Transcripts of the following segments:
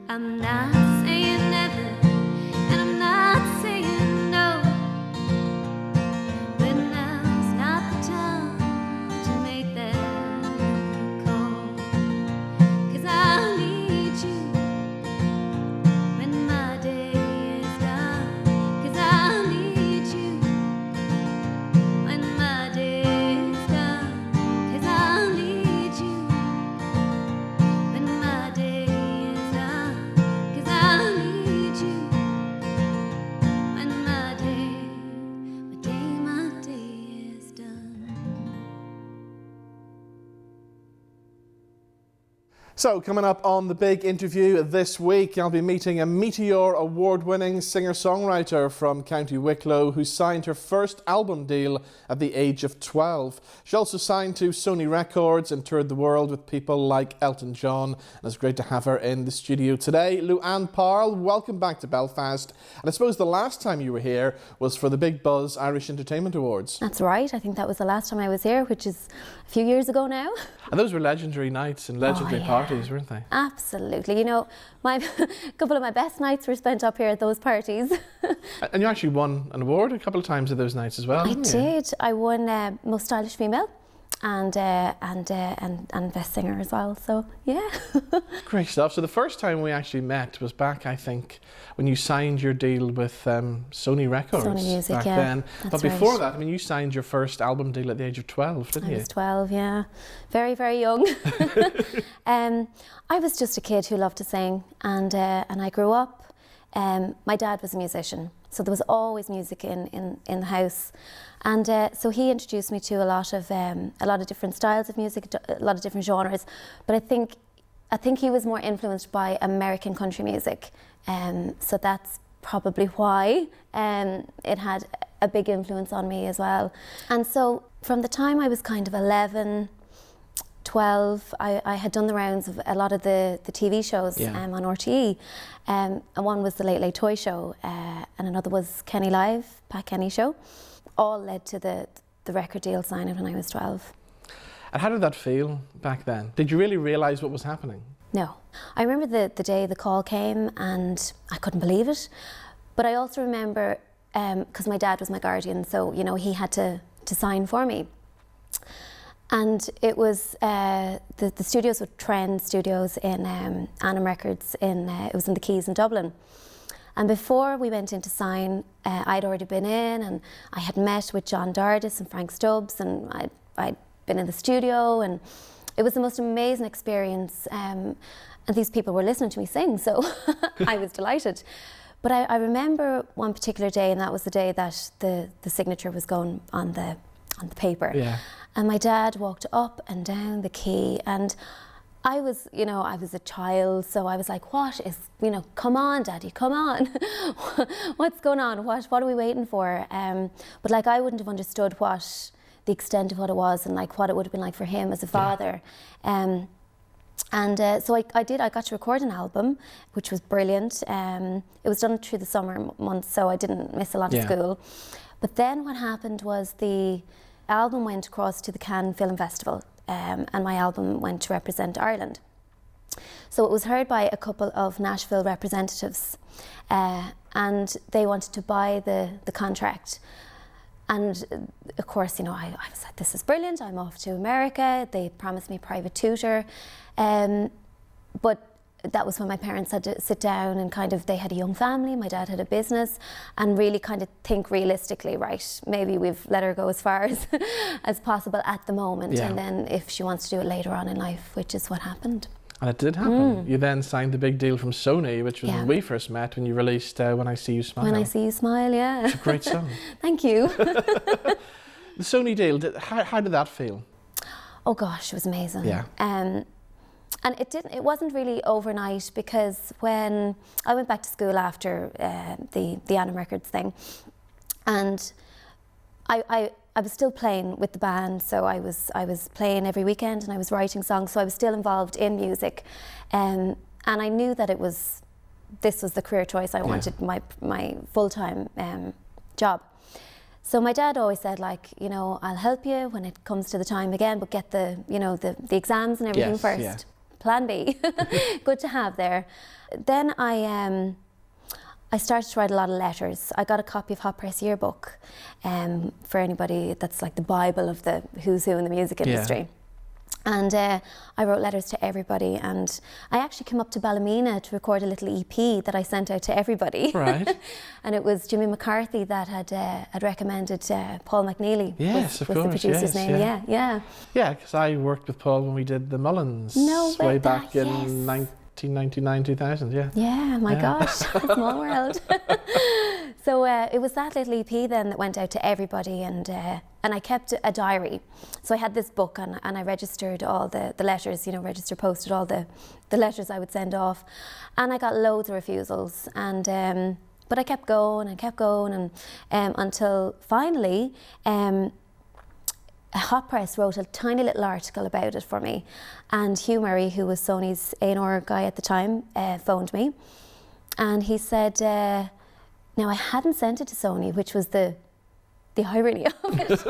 I'm not saying never, and I'm not saying no, but now's not the time to make that call, 'cause I need you when my day is done, 'cause I need you when my day is done, 'cause I need you when my day is done, 'cause I need you when my day is done. So, coming up on the big interview this week, I'll be meeting a Meteor award-winning singer-songwriter from County Wicklow who signed her first album deal at the age of 12. She also signed to Sony Records and toured the world with people like Elton John. And it's great to have her in the studio today. Luan Parle, welcome back to Belfast. And I suppose the last time you were here was for the Big Buzz Irish Entertainment Awards. That's right. I think that was the last time I was here, which is a few years ago now. And those were legendary nights and legendary parties, weren't they? Absolutely. You know, a couple of my best nights were spent up here at those parties. And you actually won an award a couple of times at those nights as well, I didn't you? did. I won Most Stylish Female and Best Singer as well. So, yeah. Great stuff. So the first time we actually met was back, I think, when you signed your deal with Sony Records. Sony Music, back yeah. then. That's But before right. that, I mean, you signed your first album deal at the age of 12, didn't I you? was 12, yeah. Very, very young. I was just a kid who loved to sing, and I grew up. My dad was a musician, so there was always music in the house, and so he introduced me to a lot of different styles of music, a lot of different genres. But I think he was more influenced by American country music, so that's probably why it had a big influence on me as well. And so from the time I was kind of 11, 12, I had done the rounds of a lot of the TV shows on RTE, and one was the Late Late Toy Show, and another was Kenny Live, Pat Kenny Show. All led to the record deal signing when I was 12. And how did that feel back then? Did you really realise what was happening? No. I remember the day the call came and I couldn't believe it. But I also remember, because my dad was my guardian, so, you know, he had to sign for me. And it was, the studios were Trend Studios in Annam Records, it was in the Keys in Dublin. And before we went in to sign, I'd already been in, and I had met with John Dardis and Frank Stubbs, and I'd been in the studio, and it was the most amazing experience. And these people were listening to me sing, so I was delighted. But I remember one particular day, and that was the day that the signature was going on the paper. Yeah. And my dad walked up and down the quay, and I was a child, so I was like, what is, come on, Daddy, come on. What's going on? What are we waiting for? But like, I wouldn't have understood what the extent of what it was and like what it would have been like for him as a father. So I got to record an album, which was brilliant. It was done through the summer months, so I didn't miss a lot of school. But then what happened was the album went across to the Cannes Film Festival, and my album went to represent Ireland. So it was heard by a couple of Nashville representatives, and they wanted to buy the contract. And of course, I was like, this is brilliant, I'm off to America. They promised me private tutor. But that was when my parents had to sit down and they had a young family, my dad had a business, and really kind of think realistically, right, maybe we've let her go as far as possible at the moment, and then if she wants to do it later on in life, which is what happened. And it did happen. You then signed the big deal from Sony, which was when we first met, when you released When I See You Smile. When I See You Smile, yeah. It's a great song. Thank you. The Sony deal, how did that feel? Oh gosh, it was amazing. Yeah. And it wasn't really overnight, because when I went back to school after the Annam Records thing, and I was still playing with the band, so I was playing every weekend and I was writing songs, so I was still involved in music, and I knew that this was the career choice I wanted, my full-time job. So my dad always said, like, I'll help you when it comes to the time again, but get the exams and everything first. plan B. Good to have there. Then I started to write a lot of letters. I got a copy of Hot Press Yearbook for anybody that's like the Bible of the who's who in the music industry. And I wrote letters to everybody, and I actually came up to Ballymena to record a little EP that I sent out to everybody. Right. And it was Jimmy McCarthy that had recommended Paul McNeely. Yes, of was course. the producer's name. Yeah. Yeah. Yeah, because I worked with Paul when we did the Mullins No way, way back in yes. 1999, 2000. Yeah. Yeah, my gosh, small world. So it was that little EP then that went out to everybody, and I kept a diary. So I had this book, and I registered all the letters, posted all the letters I would send off, and I got loads of refusals, and but I kept going and until finally Hot Press wrote a tiny little article about it for me, and Hugh Murray, who was Sony's A&R guy at the time, phoned me, and he said, now I hadn't sent it to Sony, which was the irony of it.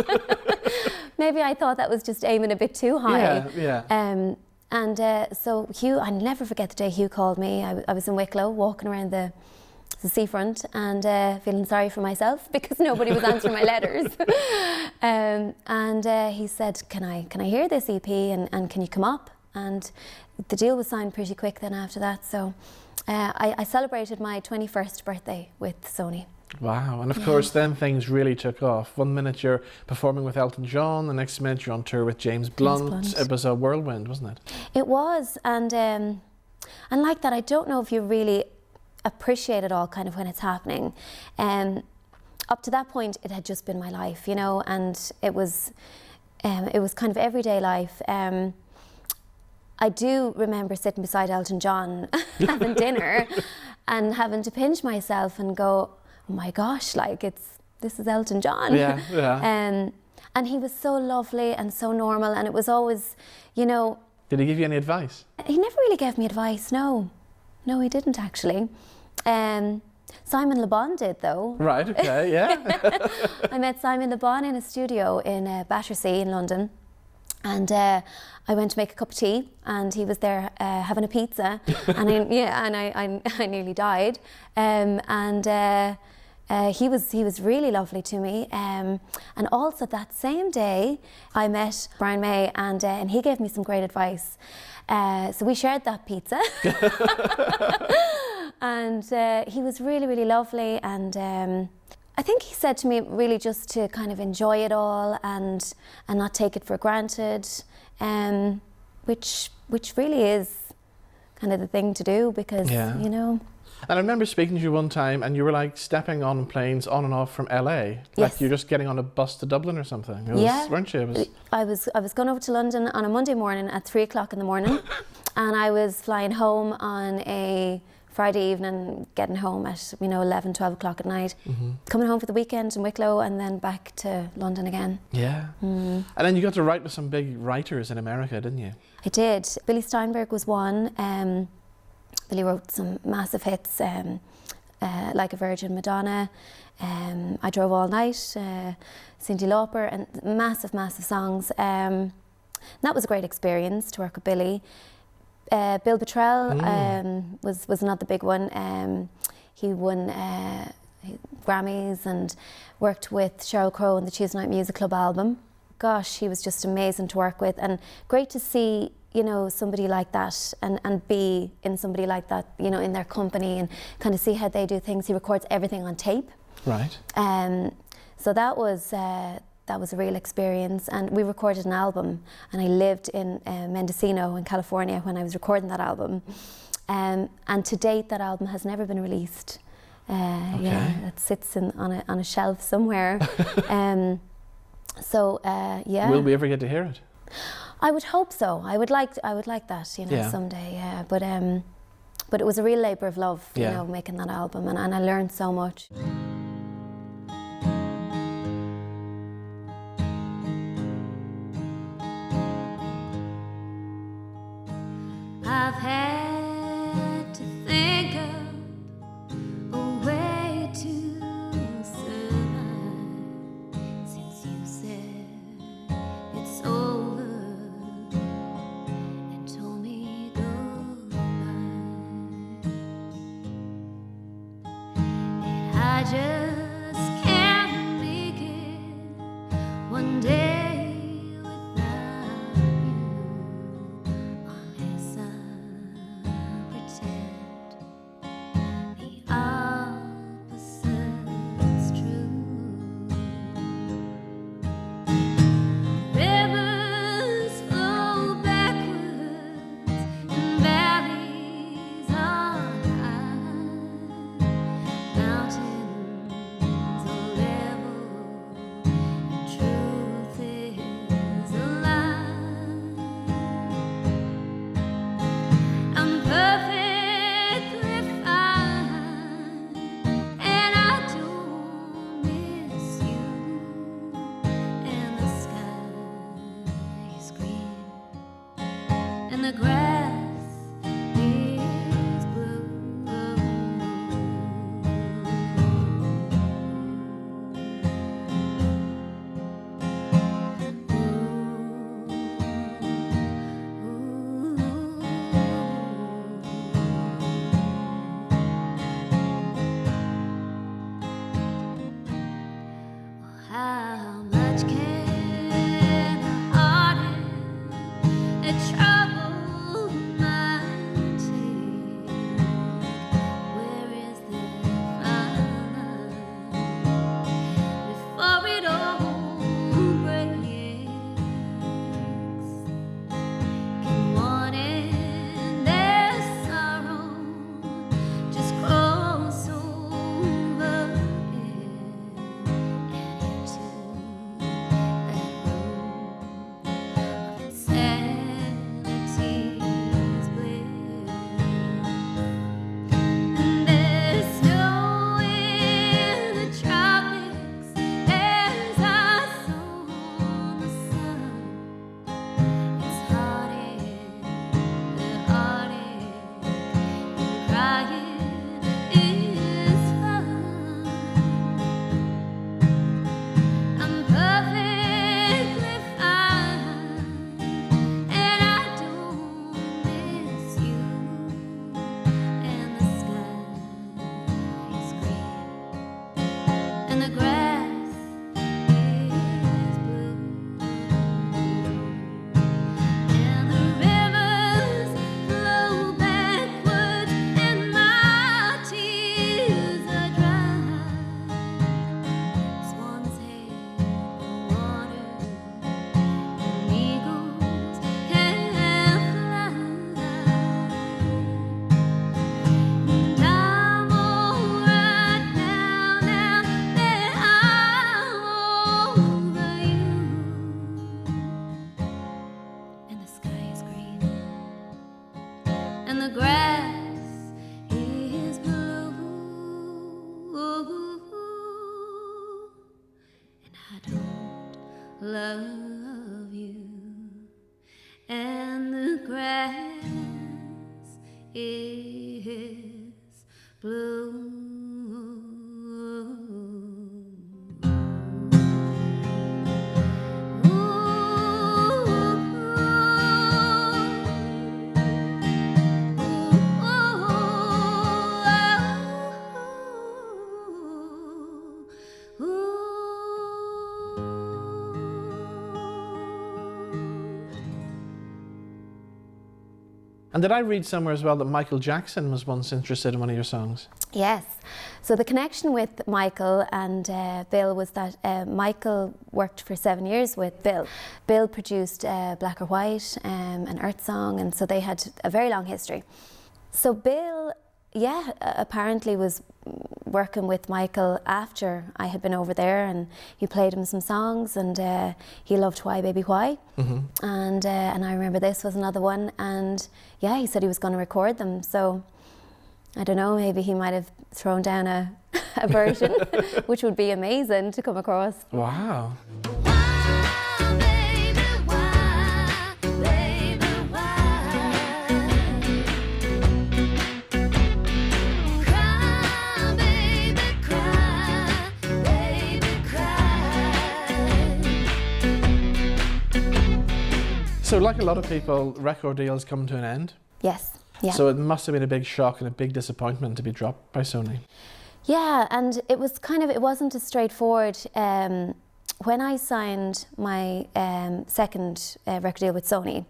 Maybe I thought that was just aiming a bit too high. Yeah. So Hugh, I'll never forget the day Hugh called me. I was in Wicklow walking around the seafront and feeling sorry for myself because nobody was answering my letters. He said, can I hear this EP and can you come up? And the deal was signed pretty quick then after that. So I celebrated my 21st birthday with Sony. Wow, and of course then things really took off. One minute you're performing with Elton John, the next minute you're on tour with James Blunt. It was a whirlwind, wasn't it? It was, and like that, I don't know if you really appreciate it all kind of when it's happening. Up to that point, it had just been my life, and it was kind of everyday life. I do remember sitting beside Elton John having dinner and having to pinch myself and go, oh my gosh, this is Elton John. Yeah, yeah. And he was so lovely and so normal, and it was always, Did he give you any advice? He never really gave me advice, no. No, he didn't actually. Simon Le Bon did though. Right, okay, yeah. I met Simon Le Bon in a studio in Battersea in London. And I went to make a cup of tea, and he was there having a pizza, and I nearly died. He was really lovely to me. And also that same day, I met Brian May, and he gave me some great advice. So we shared that pizza, and he was really, really lovely. And I think he said to me really just to kind of enjoy it all and not take it for granted, which really is kind of the thing to do because, And I remember speaking to you one time and you were like stepping on planes on and off from LA. Like you're just getting on a bus to Dublin or something. Weren't you? I was going over to London on a Monday morning at 3:00 in the morning and I was flying home on a Friday evening, getting home at 11, 12 o'clock at night, coming home for the weekend in Wicklow and then back to London again. Yeah. And then you got to write with some big writers in America, didn't you? I did. Billy Steinberg was one. Billy wrote some massive hits, Like a Virgin, Madonna, I Drove All Night, Cyndi Lauper, and massive, massive songs. That was a great experience to work with Billy. Bill Bottrell was another big one. He won Grammys and worked with Sheryl Crow on the Tuesday Night Music Club album. Gosh, he was just amazing to work with, and great to see somebody like that and be in somebody like that, in their company and kind of see how they do things. He records everything on tape. Right. So that was a real experience, and we recorded an album, and I lived in Mendocino in California when I was recording that album, and to date that album has never been released. It sits on a shelf somewhere. Will we ever get to hear it? I would hope so. I would like that, someday. Yeah, but it was a real labour of love, making that album, and I learned so much. I've had to think of a way to survive since you said it's over and told me goodbye. I just can't make it one day without you. Unless I pretend the opposite's true. Rivers flow backwards and valleys are high. Mountains are level and truth is alive. I'm perfectly fine and I don't miss you. And the sky is green and the grass is blue. How much can a heartache and trouble might take? Where is the fun before it all breaks? Can one end their sorrow just cross over it and into that room of insanity's bliss? And there's snow in the tropics, there's ice on the sun. It's heartache, the heartache, and crying is fun. I'm perfectly fine and I don't miss you. And the sky is green and the grass is blue. And the rivers flow backwards and my tears are dry. Swans hail the water and eagles can fly. And I'm alright now that I'm over you. And the sky is green and the grass is blue. And I don't love you. And the grass is blue. And did I read somewhere as well that Michael Jackson was once interested in one of your songs? Yes. So the connection with Michael and Bill was that Michael worked for 7 years with Bill. Bill produced Black or White, an Earth song, and so they had a very long history. So Bill, apparently was working with Michael after I had been over there, and he played him some songs, and he loved Why Baby Why. Mm-hmm. And I remember this was another one, and he said he was going to record them. So I don't know, maybe he might have thrown down a version, which would be amazing to come across. Wow. So like a lot of people, record deals come to an end. Yes. Yeah. So it must have been a big shock and a big disappointment to be dropped by Sony. Yeah, and it wasn't as straightforward. When I signed my second record deal with Sony,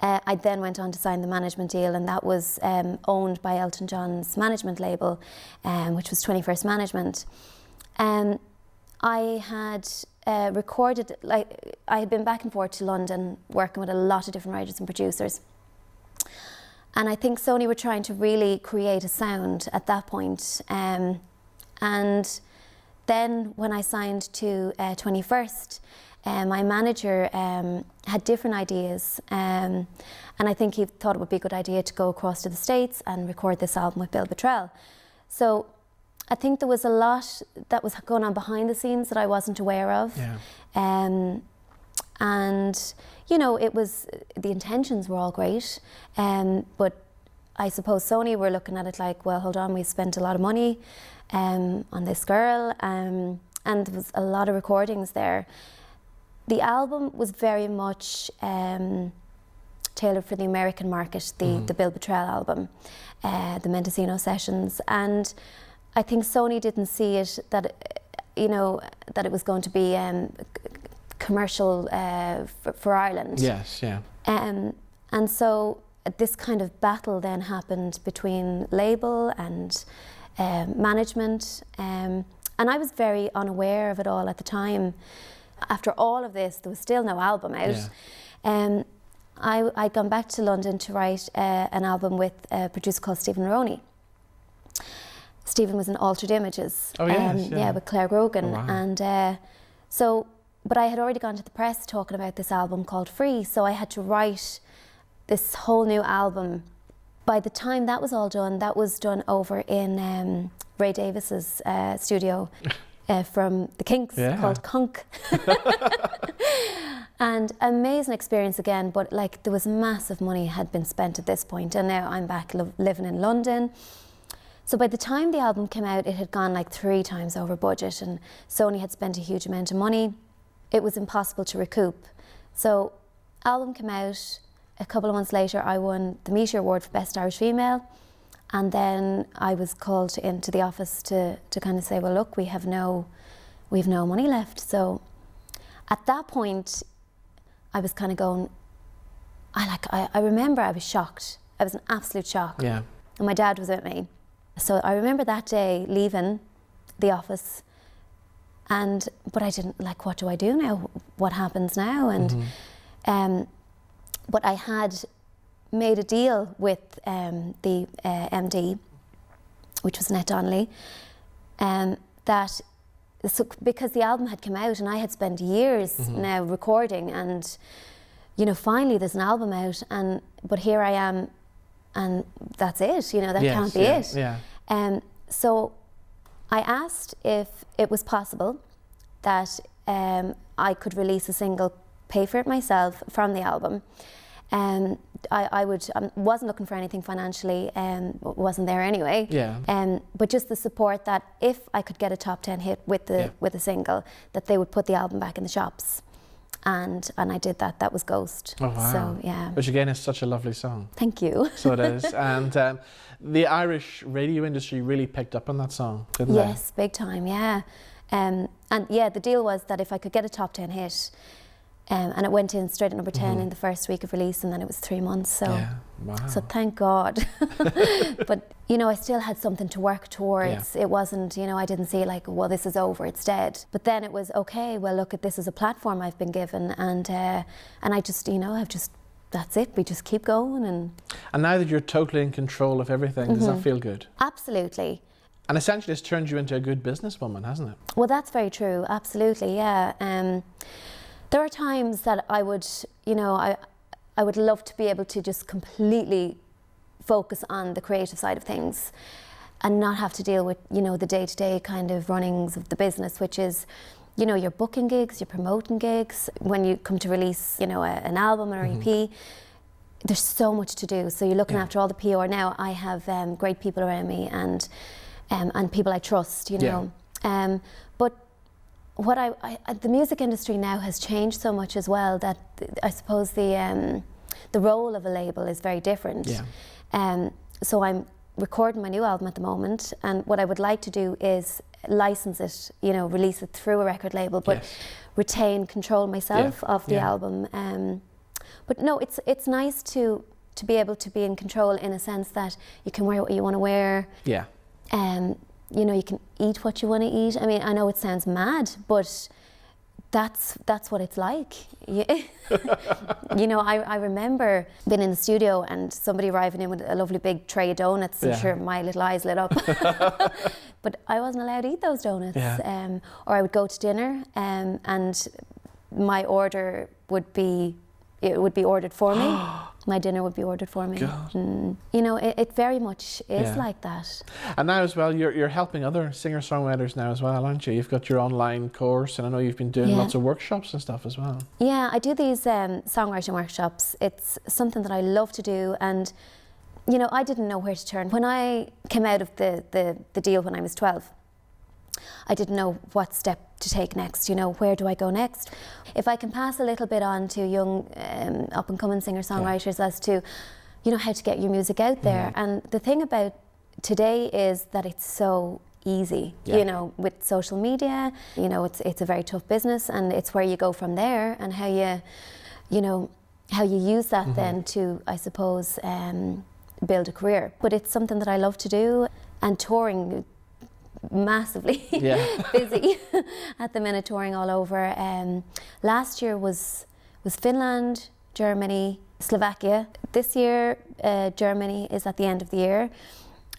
I then went on to sign the management deal, and that was owned by Elton John's management label, which was 21st Management. I had recorded, I had been back and forth to London working with a lot of different writers and producers. And I think Sony were trying to really create a sound at that point. And then when I signed to 21st, my manager had different ideas, and I think he thought it would be a good idea to go across to the States and record this album with Bill Bottrell. So I think there was a lot that was going on behind the scenes that I wasn't aware of. Yeah. And, you know, the intentions were all great, but I suppose Sony were looking at it like, well, hold on, we spent a lot of money on this girl, and there was a lot of recordings there. The album was very much tailored for the American market, the Bill Bottrell album, the Mendocino Sessions, and I think Sony didn't see it that it was going to be commercial for Ireland. Yes, yeah. And so this kind of battle then happened between label and management, and I was very unaware of it all at the time. After all of this, there was still no album out. Yeah. I'd gone back to London to write an album with a producer called Stephen Maroney. Stephen was in Altered Images. Oh, yes, yeah. With Claire Grogan. Oh, wow. And but I had already gone to the press talking about this album called Free, so I had to write this whole new album. By the time that was all done, that was done over in Ray Davis's studio. From the Kinks, called Kunk. And amazing experience again, but like there was massive money had been spent at this point, and now I'm back living in London. So by the time the album came out, it had gone like 3 times over budget, and Sony had spent a huge amount of money. It was impossible to recoup. So album came out, a couple of months later I won the Meteor Award for Best Irish Female. And then I was called into the office to kind of say, well, look, we've no money left. So at that point, I was kind of going, I remember I was shocked. I was in absolute shock. Yeah. And my dad was with me. So I remember that day leaving the office, but I didn't, like, what do I do now? What happens now? And but I had made a deal with the MD, which was Annette Donnelly, because the album had come out and I had spent years now recording, and finally there's an album out, but here I am, and that's it. That can't be it. Yeah. So I asked if it was possible that I could release a single, pay for it myself from the album. I wasn't looking for anything financially, wasn't there anyway. Yeah. But just the support that if I could get a top 10 hit with a single, that they would put the album back in the shops, and I did that. That was Ghost. Oh, wow. So yeah. Which again is such a lovely song. Thank you. So it is, and the Irish radio industry really picked up on that song, didn't they? Yes, big time. Yeah, and yeah, the deal was that if I could get a top 10 hit. And it went in straight at number 10 in the first week of release, and then it was 3 months. So, yeah. Wow. So thank God. But I still had something to work towards. Yeah. It wasn't, I didn't see like, well, this is over, it's dead. But then it was okay. Well, look, this is a platform I've been given, and I just, that's it. We just keep going, and now that you're totally in control of everything, does that feel good? Absolutely. And essentially, it's turned you into a good businesswoman, hasn't it? Well, that's very true. Absolutely, yeah. There are times that I would, I would love to be able to just completely focus on the creative side of things and not have to deal with, the day-to-day kind of runnings of the business, which is, your booking gigs, your promoting gigs. When you come to release, an album or EP, there's so much to do. So you're looking after all the PR. Now I have great people around me and people I trust, but what the music industry now has changed so much as well that I suppose the role of a label is very different. Yeah. So I'm recording my new album at the moment, and what I would like to do is license it, you know, release it through a record label, but Yes. retain control myself of the album. But no, it's nice to be able to be in control in a sense that you can wear what you want to wear. Yeah. You know, you can eat what you want to eat. I mean, I know it sounds mad, but that's what it's like. You know, I remember being in the studio and somebody arriving in with a lovely big tray of donuts. I'm sure my little eyes lit up. But I wasn't allowed to eat those donuts. Yeah. Or I would go to dinner and my order would be, it would be ordered for me. My dinner would be ordered for me. You know, it very much is like that. And now as well, you're helping other singer-songwriters now as well, aren't you? You've got your online course, and I know you've been doing lots of workshops and stuff as well. Yeah, I do these songwriting workshops. It's something that I love to do, and you know, I didn't know where to turn. When I came out of the deal when I was 12, I didn't know what step to take next, you know, where do I go next? If I can pass a little bit on to young up-and-coming singer-songwriters as to, you know, how to get your music out there. And the thing about today is that it's so easy, you know, with social media, you know, it's a very tough business, and it's where you go from there and how you know, how you use that then to, I suppose, build a career. But it's something that I love to do, and touring, massively busy at the minute, touring all over. Last year was Finland, Germany, Slovakia. This year Germany is at the end of the year,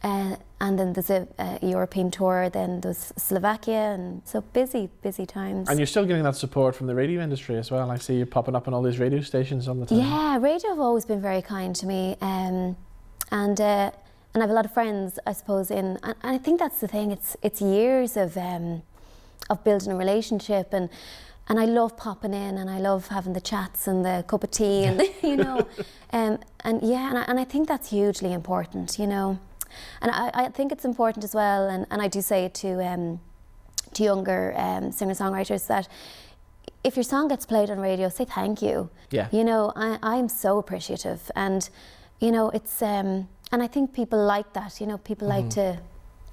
and then there's a European tour, then there's Slovakia, and so busy times. And you're still getting that support from the radio industry as well. I see you popping up on all these radio stations all the time. Yeah, radio have always been very kind to me, and I have a lot of friends, I suppose, and I think that's the thing. It's years of building a relationship, and I love popping in, and I love having the chats and the cup of tea, and you know, and I think that's hugely important, you know, and I think it's important as well, and I do say it to younger singer-songwriters that if your song gets played on radio, say thank you. Yeah. You know, I'm so appreciative, and you know, it's and I think people like that, you know, people like to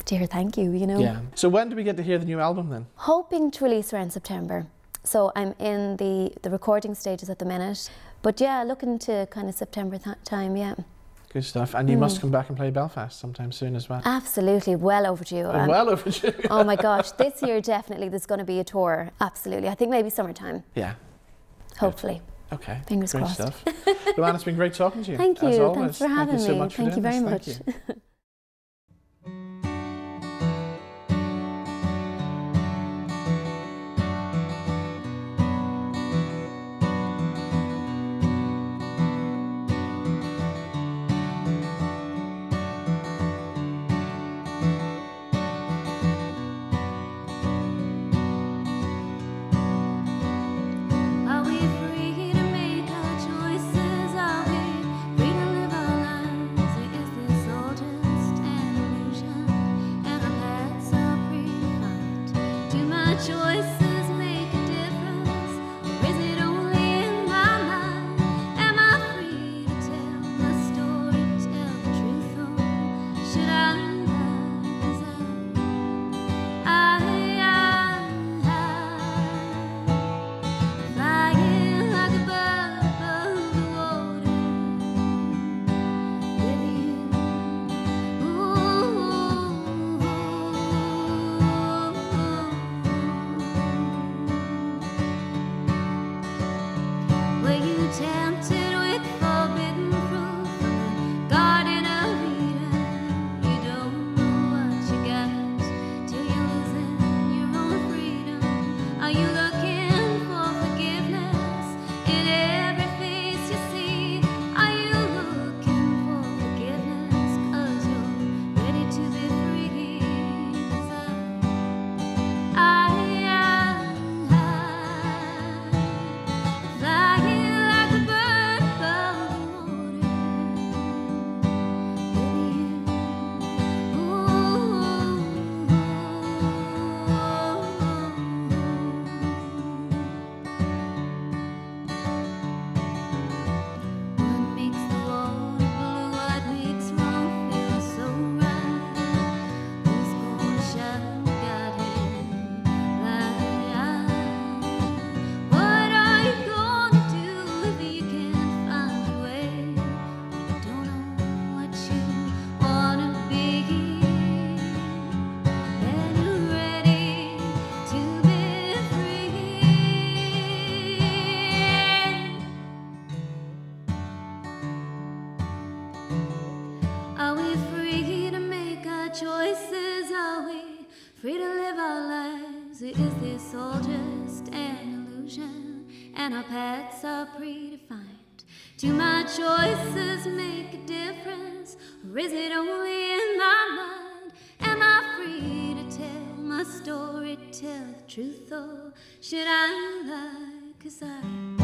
hear thank you, you know. Yeah. So when do we get to hear the new album then? Hoping to release around September. So I'm in the recording stages at the minute. But yeah, looking to kind of September time, yeah. Good stuff. And you must come back and play Belfast sometime soon as well. Absolutely, well overdue. Well overdue. Oh my gosh, this year definitely there's going to be a tour. Absolutely. I think maybe summertime. Yeah. Hopefully. Okay. Fingers great crossed. Stuff. Luan, it's been great talking to you. Thank you. As always. Thanks for having Thank you so me. much for Thank you doing very this. much. Thank you. Are we free to make our choices? Are we free to live our lives? Or is this all just free to live our lives, or is this all just an illusion, and our paths are predefined? Do my choices make a difference, or is it only in my mind? Am I free to tell my story, tell the truth, or should I lie? 'Cause I